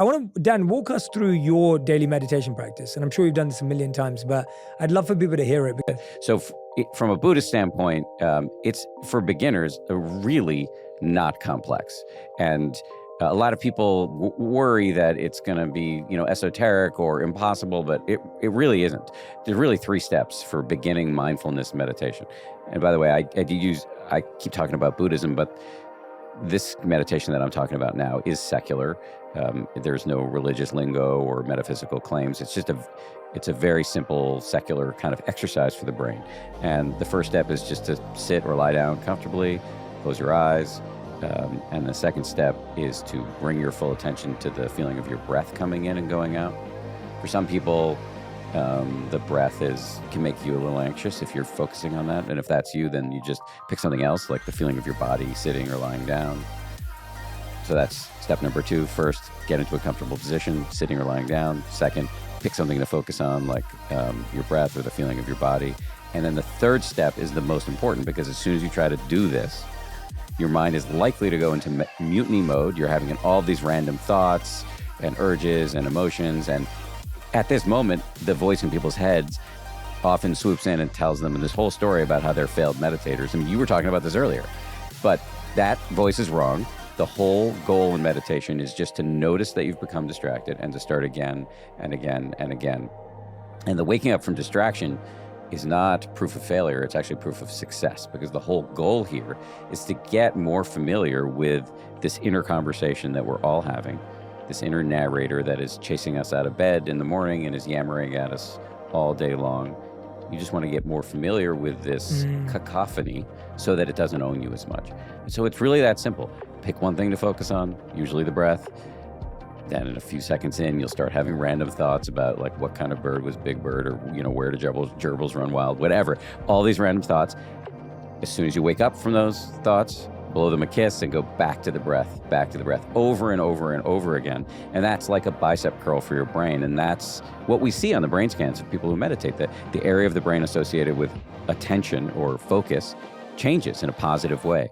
I want to, Dan, walk us through your daily meditation practice. And I'm sure you've done this a million times, but I'd love for people to hear it. So from a Buddhist standpoint, it's for beginners really not complex. And a lot of people worry that it's going to be, esoteric or impossible, but it really isn't. There's really 3 steps for beginning mindfulness meditation. And by the way, I keep talking about Buddhism, but this meditation that I'm talking about now is secular. There's no religious lingo or metaphysical claims. It's a very simple secular kind of exercise for the brain. And the first step is just to sit or lie down comfortably, close your eyes. And the second step is to bring your full attention to the feeling of your breath coming in and going out. For some people, the breath can make you a little anxious if you're focusing on that. And if that's you, then you just pick something else, like the feeling of your body sitting or lying down. So that's step number 2. First, get into a comfortable position, sitting or lying down. Second, pick something to focus on, like your breath or the feeling of your body. And then the third step is the most important, because as soon as you try to do this, your mind is likely to go into mutiny mode. You're having all these random thoughts and urges and emotions. And at this moment, the voice in people's heads often swoops in and tells them this whole story about how they're failed meditators. I mean, you were talking about this earlier, but that voice is wrong. The whole goal in meditation is just to notice that you've become distracted and to start again and again and again. And the waking up from distraction is not proof of failure. It's actually proof of success, because the whole goal here is to get more familiar with this inner conversation that we're all having, this inner narrator that is chasing us out of bed in the morning and is yammering at us all day long. You just want to get more familiar with this cacophony so that it doesn't own you as much. So it's really that simple. Pick one thing to focus on, usually the breath. Then in a few seconds in, you'll start having random thoughts about, like, what kind of bird was Big Bird, or, where do gerbils run wild, whatever. All these random thoughts. As soon as you wake up from those thoughts, blow them a kiss and go back to the breath, over and over and over again. And that's like a bicep curl for your brain. And that's what we see on the brain scans of people who meditate, that the area of the brain associated with attention or focus changes in a positive way.